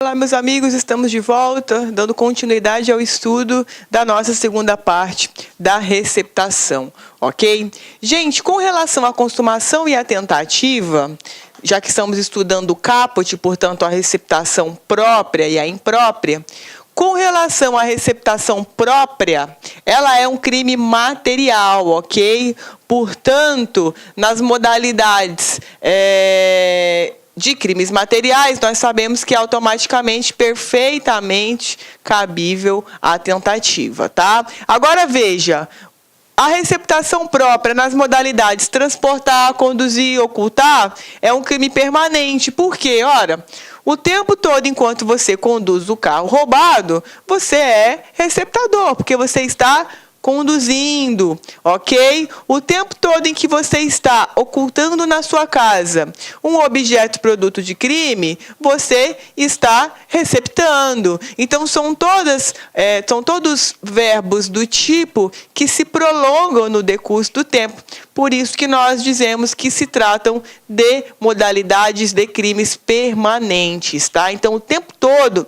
Olá, meus amigos, estamos de volta, dando continuidade ao estudo da nossa segunda parte da receptação, ok? Gente, com relação à consumação e à tentativa, já que estamos estudando o caput, portanto, a receptação própria e a imprópria, com relação à receptação própria, ela é um crime material, ok? Portanto, nas modalidades de crimes materiais, nós sabemos que é automaticamente, perfeitamente cabível a tentativa, tá? Agora, veja, a receptação própria nas modalidades transportar, conduzir, ocultar, é um crime permanente. Por quê? Ora, o tempo todo, enquanto você conduz o carro roubado, você é receptador, porque você está conduzindo, ok? O tempo todo em que você está ocultando na sua casa um objeto produto de crime, você está receptando. Então, são todos verbos do tipo que se prolongam no decurso do tempo. Por isso que nós dizemos que se tratam de modalidades de crimes permanentes, tá? Então, o tempo todo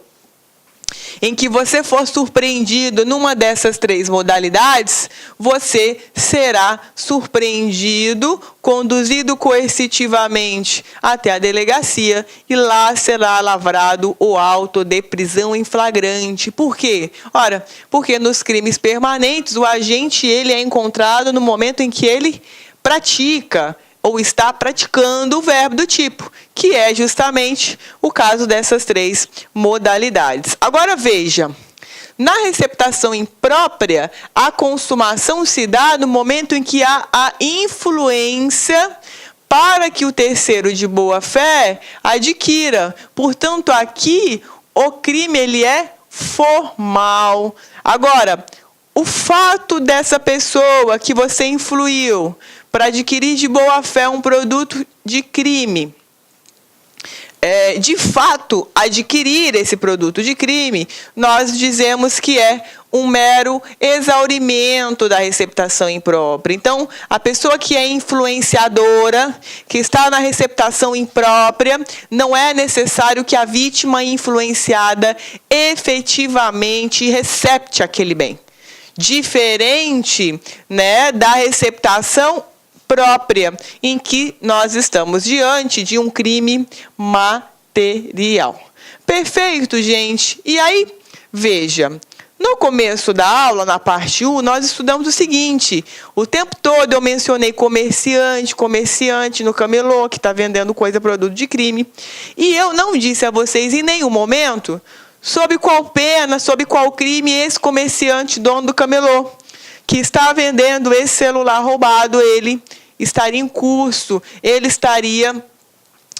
em que você for surpreendido numa dessas três modalidades, você será surpreendido, conduzido coercitivamente até a delegacia e lá será lavrado o auto de prisão em flagrante. Por quê? Ora, porque nos crimes permanentes o agente ele é encontrado no momento em que ele pratica ou está praticando o verbo do tipo, que é justamente o caso dessas três modalidades. Agora veja, na receptação imprópria, a consumação se dá no momento em que há a influência para que o terceiro de boa fé adquira. Portanto, aqui o crime ele é formal. Agora, o fato dessa pessoa que você influiu para adquirir de boa fé um produto de crime, de fato adquirir esse produto de crime, nós dizemos que é um mero exaurimento da receptação imprópria. Então, a pessoa que é influenciadora, que está na receptação imprópria, não é necessário que a vítima influenciada efetivamente recepte aquele bem. Diferente, né, da receptação própria, em que nós estamos diante de um crime material. Perfeito, gente? E aí, veja, no começo da aula, na parte 1, nós estudamos o seguinte: o tempo todo eu mencionei comerciante no camelô, que está vendendo coisa, produto de crime, e eu não disse a vocês em nenhum momento sob qual pena, sob qual crime esse comerciante, dono do camelô, que está vendendo esse celular roubado, ele estaria em curso, ele estaria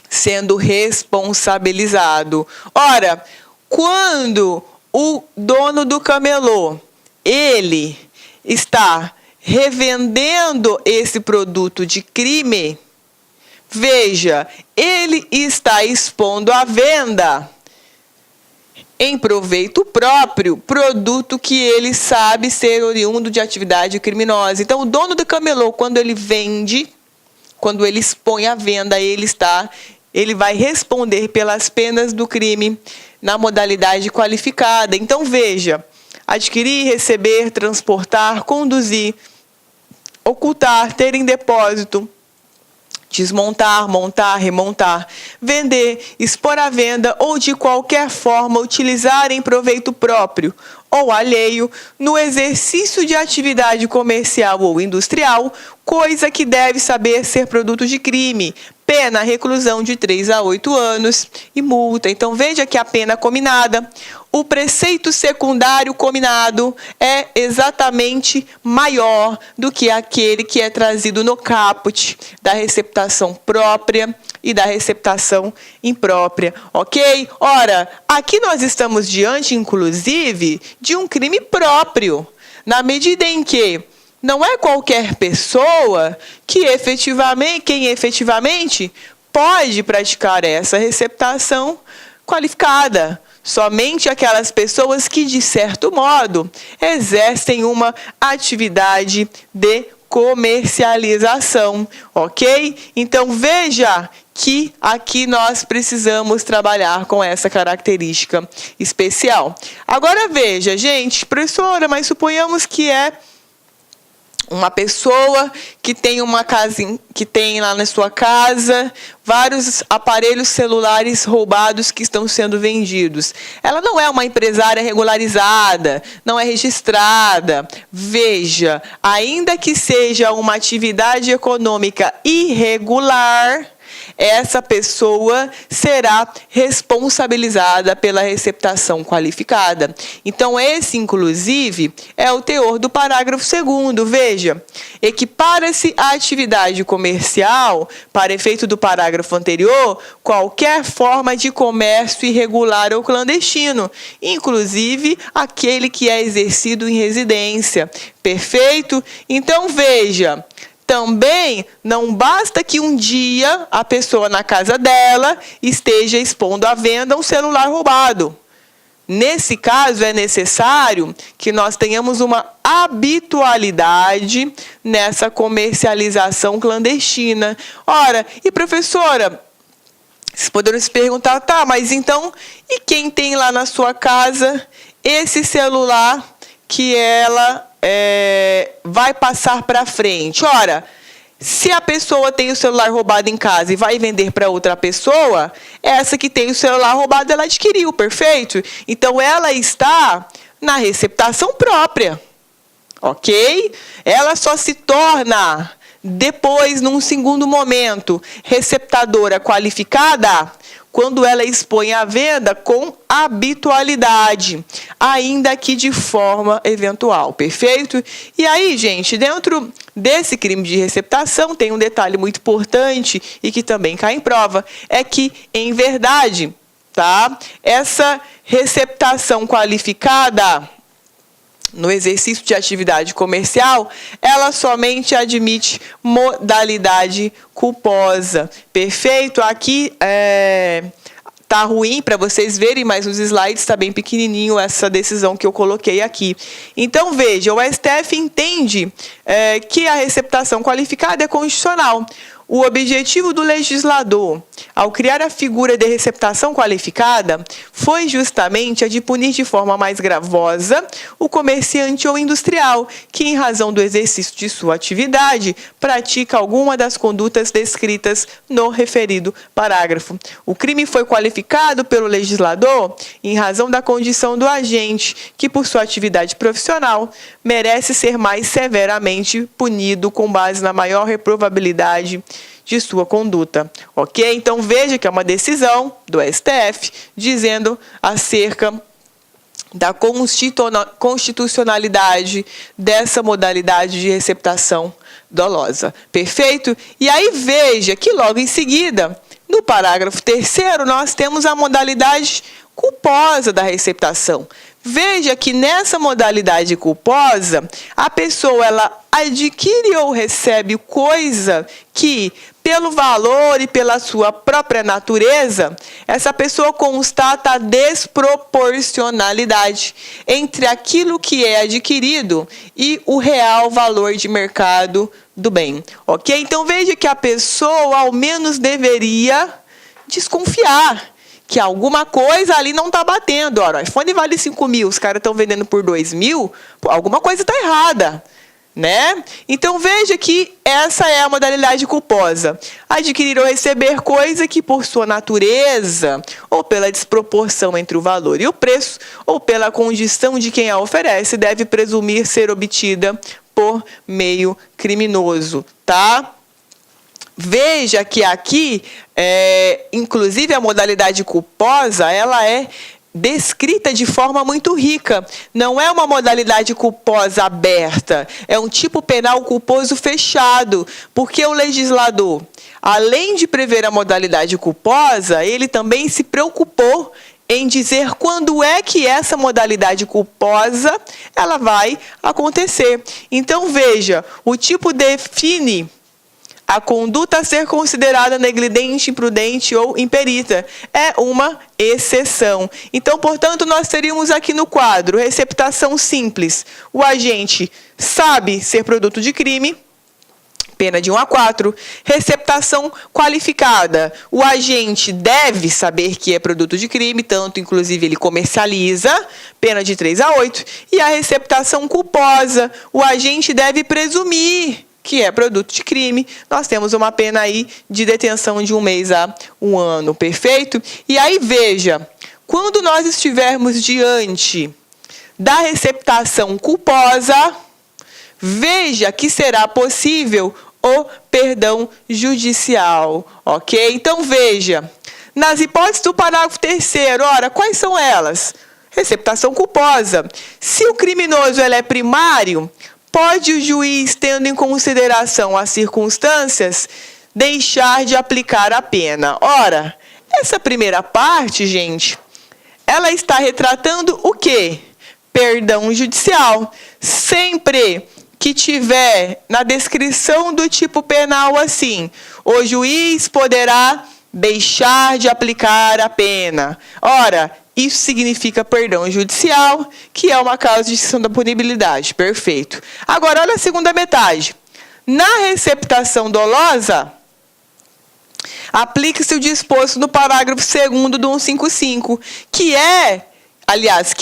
sendo responsabilizado. Ora, quando o dono do camelô, ele está revendendo esse produto de crime, veja, ele está expondo à venda em proveito próprio, produto que ele sabe ser oriundo de atividade criminosa. Então, o dono do camelô, quando ele vende, quando ele expõe à venda, ele vai responder pelas penas do crime na modalidade qualificada. Então, veja, adquirir, receber, transportar, conduzir, ocultar, ter em depósito, desmontar, montar, remontar, vender, expor à venda ou de qualquer forma utilizar em proveito próprio ou alheio no exercício de atividade comercial ou industrial, coisa que deve saber ser produto de crime, pena reclusão de 3 a 8 anos e multa. Então, veja que a pena cominada, o preceito secundário cominado é exatamente maior do que aquele que é trazido no caput da receptação própria e da receptação imprópria, ok? Ora, aqui nós estamos diante, inclusive, de um crime próprio, na medida em que não é qualquer pessoa quem efetivamente pode praticar essa receptação qualificada. Somente aquelas pessoas que, de certo modo, exercem uma atividade de comercialização, ok? Então, veja que aqui nós precisamos trabalhar com essa característica especial. Agora veja, gente, professora, mas suponhamos que é uma pessoa que tem uma casa, que tem lá na sua casa vários aparelhos celulares roubados que estão sendo vendidos. Ela não é uma empresária regularizada, não é registrada. Veja, ainda que seja uma atividade econômica irregular, essa pessoa será responsabilizada pela receptação qualificada. Então, esse, inclusive, é o teor do parágrafo 2º. Veja, equipara-se à atividade comercial, para efeito do parágrafo anterior, qualquer forma de comércio irregular ou clandestino, inclusive aquele que é exercido em residência. Perfeito? Então, veja, também não basta que um dia a pessoa na casa dela esteja expondo à venda um celular roubado. Nesse caso, é necessário que nós tenhamos uma habitualidade nessa comercialização clandestina. Ora, e professora, vocês poderão se perguntar, tá, mas então, e quem tem lá na sua casa esse celular que ela vai passar para frente? Ora, se a pessoa tem o celular roubado em casa e vai vender para outra pessoa, essa que tem o celular roubado, ela adquiriu, perfeito? Então, ela está na receptação própria, ok? Ela só se torna, depois, num segundo momento, receptadora qualificada quando ela expõe à venda com habitualidade, ainda que de forma eventual, perfeito? E aí, gente, dentro desse crime de receptação, tem um detalhe muito importante e que também cai em prova, é que, em verdade, tá, essa receptação qualificada no exercício de atividade comercial, ela somente admite modalidade culposa. Perfeito? Aqui tá ruim para vocês verem, mas nos slides está bem pequenininho essa decisão que eu coloquei aqui. Então, veja, o STF entende que a receptação qualificada é constitucional. O objetivo do legislador, ao criar a figura de receptação qualificada, foi justamente a de punir de forma mais gravosa o comerciante ou industrial que, em razão do exercício de sua atividade, pratica alguma das condutas descritas no referido parágrafo. O crime foi qualificado pelo legislador em razão da condição do agente, que, por sua atividade profissional, merece ser mais severamente punido com base na maior reprovabilidade de sua conduta, ok? Então, veja que é uma decisão do STF dizendo acerca da constitucionalidade dessa modalidade de receptação dolosa, perfeito? E aí, veja que logo em seguida, no parágrafo 3º, nós temos a modalidade culposa da receptação. Veja que nessa modalidade culposa, a pessoa ela adquire ou recebe coisa que, pelo valor e pela sua própria natureza, essa pessoa constata a desproporcionalidade entre aquilo que é adquirido e o real valor de mercado do bem. Ok? Então, veja que a pessoa, ao menos, deveria desconfiar que alguma coisa ali não está batendo. Ora, o iPhone vale 5 mil, os caras estão vendendo por 2 mil, pô, alguma coisa está errada, né? Então, veja que essa é a modalidade culposa. Adquirir ou receber coisa que, por sua natureza, ou pela desproporção entre o valor e o preço, ou pela condição de quem a oferece, deve presumir ser obtida por meio criminoso, tá? Veja que aqui, inclusive a modalidade culposa, ela é descrita de forma muito rica. Não é uma modalidade culposa aberta, é um tipo penal culposo fechado, porque o legislador, além de prever a modalidade culposa, ele também se preocupou em dizer quando é que essa modalidade culposa ela vai acontecer. Então, veja, o tipo define a conduta a ser considerada negligente, imprudente ou imperita. É uma exceção. Então, portanto, nós teríamos aqui no quadro receptação simples. O agente sabe ser produto de crime, pena de 1 a 4. Receptação qualificada. O agente deve saber que é produto de crime, tanto inclusive ele comercializa, pena de 3 a 8. E a receptação culposa. O agente deve presumir que é produto de crime. Nós temos uma pena aí de detenção de 1 mês a 1 ano, perfeito? E aí, veja, quando nós estivermos diante da receptação culposa, veja que será possível o perdão judicial, ok? Então, veja, nas hipóteses do parágrafo 3º, ora, quais são elas? Receptação culposa. Se o criminoso ele é primário, pode o juiz, tendo em consideração as circunstâncias, deixar de aplicar a pena. Ora, essa primeira parte, gente, ela está retratando o quê? Perdão judicial. Sempre que tiver na descrição do tipo penal assim, o juiz poderá deixar de aplicar a pena. Ora, isso significa perdão judicial, que é uma causa de extinção da punibilidade. Perfeito. Agora, olha a segunda metade. Na receptação dolosa, aplica-se o disposto no parágrafo 2º do 155, que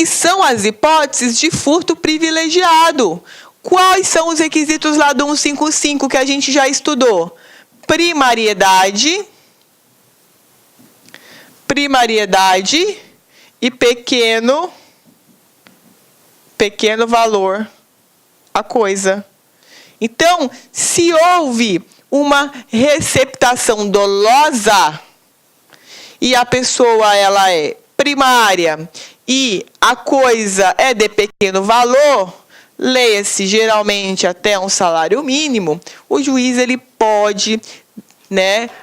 são as hipóteses de furto privilegiado. Quais são os requisitos lá do 155 que a gente já estudou? Primariedade e pequeno valor a coisa. Então, se houve uma receptação dolosa e a pessoa ela é primária e a coisa é de pequeno valor, leia-se geralmente até um salário mínimo, o juiz ele pode,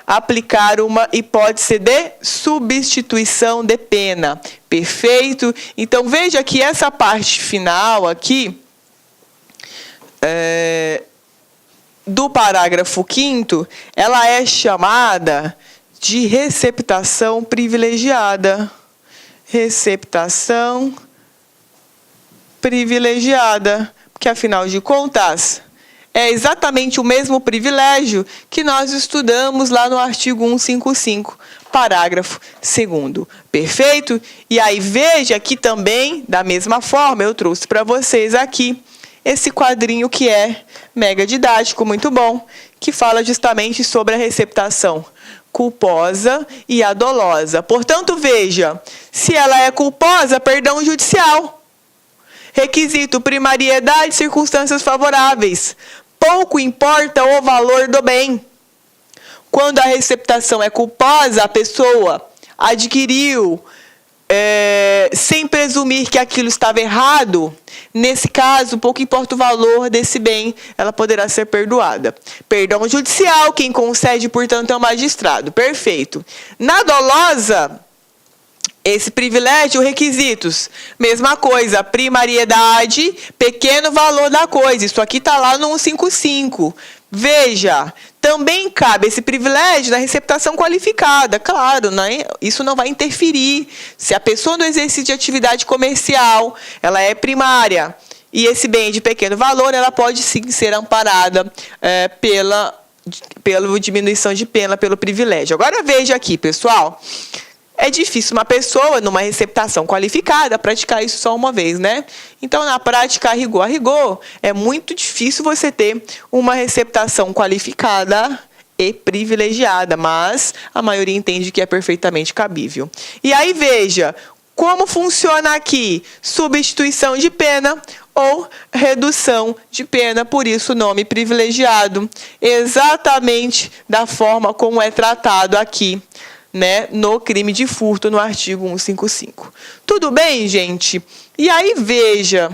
aplicar uma hipótese de substituição de pena. Perfeito? Então, veja que essa parte final aqui, do parágrafo 5º, ela é chamada de receptação privilegiada. Receptação privilegiada, porque afinal de contas, é exatamente o mesmo privilégio que nós estudamos lá no artigo 155, parágrafo 2º. Perfeito? E aí veja que também, da mesma forma, eu trouxe para vocês aqui esse quadrinho que é mega didático, muito bom, que fala justamente sobre a receptação culposa e a dolosa. Portanto, veja, se ela é culposa, perdão judicial. Requisito: primariedade, circunstâncias favoráveis. Pouco importa o valor do bem. Quando a receptação é culposa, a pessoa adquiriu sem presumir que aquilo estava errado. Nesse caso, pouco importa o valor desse bem, ela poderá ser perdoada. Perdão judicial, quem concede, portanto, é o magistrado. Perfeito. Na dolosa, esse privilégio, requisitos, mesma coisa, primariedade, pequeno valor da coisa. Isso aqui está lá no 155. Veja, também cabe esse privilégio na receptação qualificada. Claro, isso não vai interferir. Se a pessoa no exercício de atividade comercial, ela é primária, e esse bem de pequeno valor, ela pode sim ser amparada pela diminuição de pena, pelo privilégio. Agora veja aqui, pessoal. É difícil uma pessoa, numa receptação qualificada, praticar isso só uma vez, né? Então, na prática, a rigor, é muito difícil você ter uma receptação qualificada e privilegiada, mas a maioria entende que é perfeitamente cabível. E aí, veja, como funciona aqui? Substituição de pena ou redução de pena, por isso o nome privilegiado. Exatamente da forma como é tratado aqui, no crime de furto, no artigo 155. Tudo bem, gente? E aí, veja,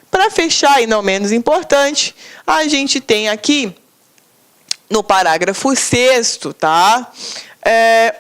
para fechar e não menos importante, a gente tem aqui, no parágrafo 6º, tá?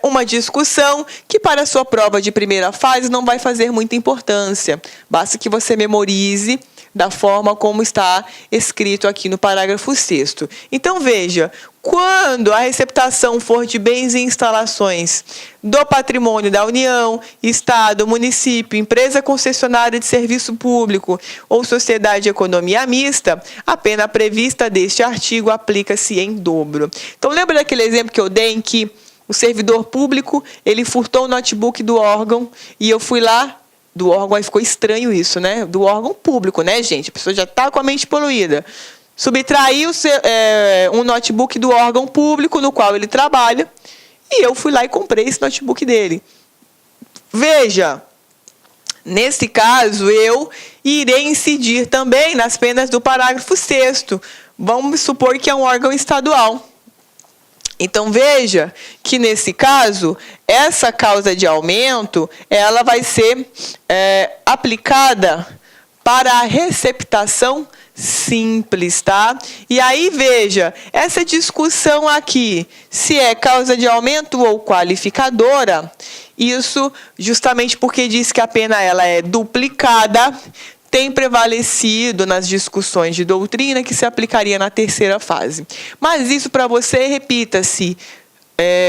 Uma discussão que para a sua prova de primeira fase não vai fazer muita importância. Basta que você memorize da forma como está escrito aqui no parágrafo 6º. Então, veja, quando a receptação for de bens e instalações do patrimônio da União, Estado, município, empresa concessionária de serviço público ou sociedade de economia mista, a pena prevista deste artigo aplica-se em dobro. Então, lembra daquele exemplo que eu dei em que o servidor público, ele furtou o notebook do órgão e eu fui lá, do órgão, aí ficou estranho isso, né? Do órgão público, né, gente? A pessoa já está com a mente poluída. Subtraiu um notebook do órgão público no qual ele trabalha e eu fui lá e comprei esse notebook dele. Veja, nesse caso, eu irei incidir também nas penas do parágrafo 6º. Vamos supor que é um órgão estadual. Então, veja que, nesse caso, essa causa de aumento ela vai ser aplicada para a receptação simples, tá? E aí, veja, essa discussão aqui, se é causa de aumento ou qualificadora, isso justamente porque diz que a pena ela é duplicada, tem prevalecido nas discussões de doutrina que se aplicaria na terceira fase. Mas isso para você, repita-se,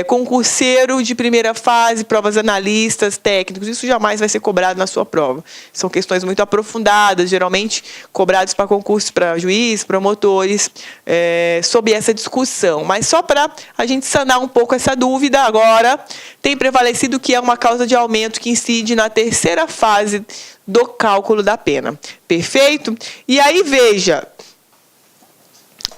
concurseiro de primeira fase, provas analistas, técnicos, isso jamais vai ser cobrado na sua prova. São questões muito aprofundadas, geralmente cobradas para concursos para juiz, promotores, sob essa discussão. Mas só para a gente sanar um pouco essa dúvida agora, tem prevalecido que é uma causa de aumento que incide na terceira fase do cálculo da pena. Perfeito? E aí, veja,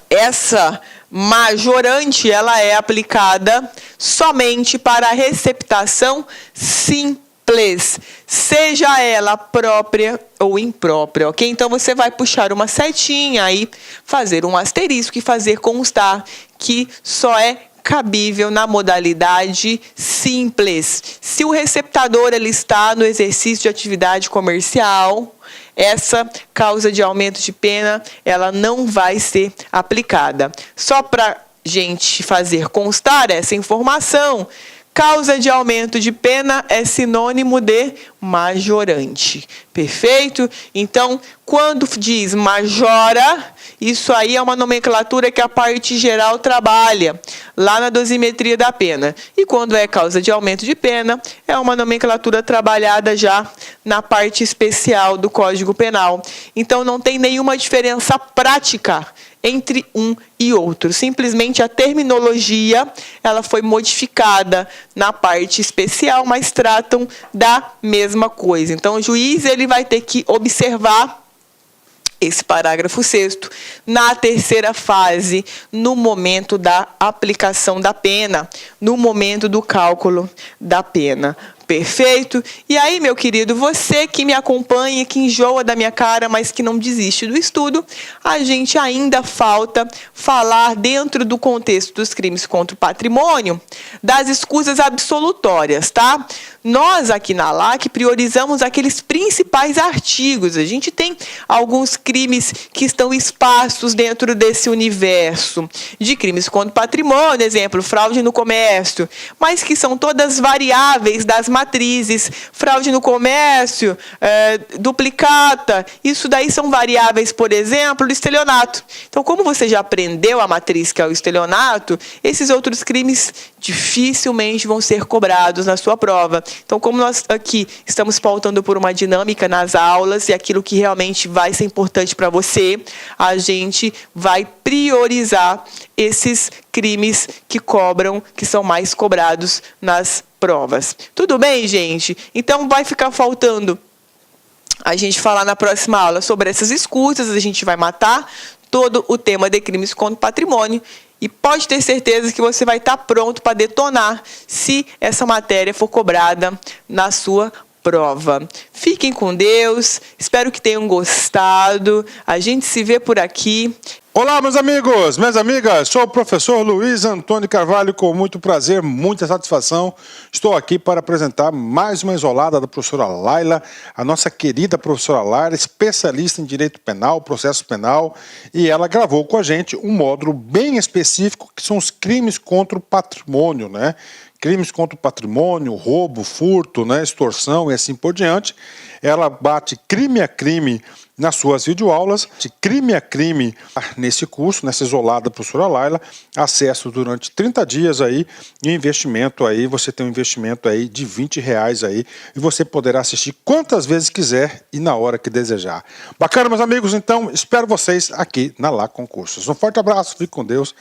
essa majorante ela é aplicada somente para a receptação simples, seja ela própria ou imprópria, ok? Então, você vai puxar uma setinha aí, fazer um asterisco e fazer constar que só é cabível na modalidade simples. Se o receptador ele está no exercício de atividade comercial, essa causa de aumento de pena ela não vai ser aplicada. Só para gente fazer constar essa informação, causa de aumento de pena é sinônimo de majorante. Perfeito? Então, quando diz majora, isso aí é uma nomenclatura que a parte geral trabalha lá na dosimetria da pena. E quando é causa de aumento de pena, é uma nomenclatura trabalhada já na parte especial do Código Penal. Então, não tem nenhuma diferença prática entre um e outro. Simplesmente a terminologia ela foi modificada na parte especial, mas tratam da mesma coisa. Então, o juiz ele vai ter que observar esse parágrafo 6º na terceira fase, no momento da aplicação da pena, no momento do cálculo da pena. Perfeito? E aí, meu querido, você que me acompanha, que enjoa da minha cara, mas que não desiste do estudo, a gente ainda falta falar dentro do contexto dos crimes contra o patrimônio das escusas absolutórias, tá? Nós aqui na LAC priorizamos aqueles principais artigos. A gente tem alguns crimes que estão esparsos dentro desse universo de crimes contra o patrimônio, exemplo, fraude no comércio, mas que são todas variáveis das matrizes, fraude no comércio, duplicata, isso daí são variáveis, por exemplo, do estelionato. Então, como você já aprendeu a matriz que é o estelionato, esses outros crimes dificilmente vão ser cobrados na sua prova. Então, como nós aqui estamos pautando por uma dinâmica nas aulas e aquilo que realmente vai ser importante para você, a gente vai priorizar esses crimes que cobram, que são mais cobrados nas provas. Tudo bem, gente? Então, vai ficar faltando a gente falar na próxima aula sobre essas escusas, a gente vai matar todo o tema de crimes contra o patrimônio e pode ter certeza que você vai estar pronto para detonar se essa matéria for cobrada na sua prova. Fiquem com Deus, espero que tenham gostado, a gente se vê por aqui. Olá, meus amigos, minhas amigas, sou o professor Luiz Antônio Carvalho, com muito prazer, muita satisfação. Estou aqui para apresentar mais uma isolada da professora Laila, a nossa querida professora Laila, especialista em direito penal, processo penal, e ela gravou com a gente um módulo bem específico, que são os crimes contra o patrimônio, né? crimes contra o patrimônio, roubo, furto, né, extorsão e assim por diante. Ela bate crime a crime nas suas videoaulas, de crime a crime nesse curso, nessa isolada professora Laila, acesso durante 30 dias aí, e investimento aí, você tem um investimento aí de R$20 aí, e você poderá assistir quantas vezes quiser e na hora que desejar. Bacana, meus amigos, então, espero vocês aqui na Lá Concursos. Um forte abraço, fique com Deus,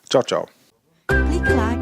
tchau, tchau. Clique lá.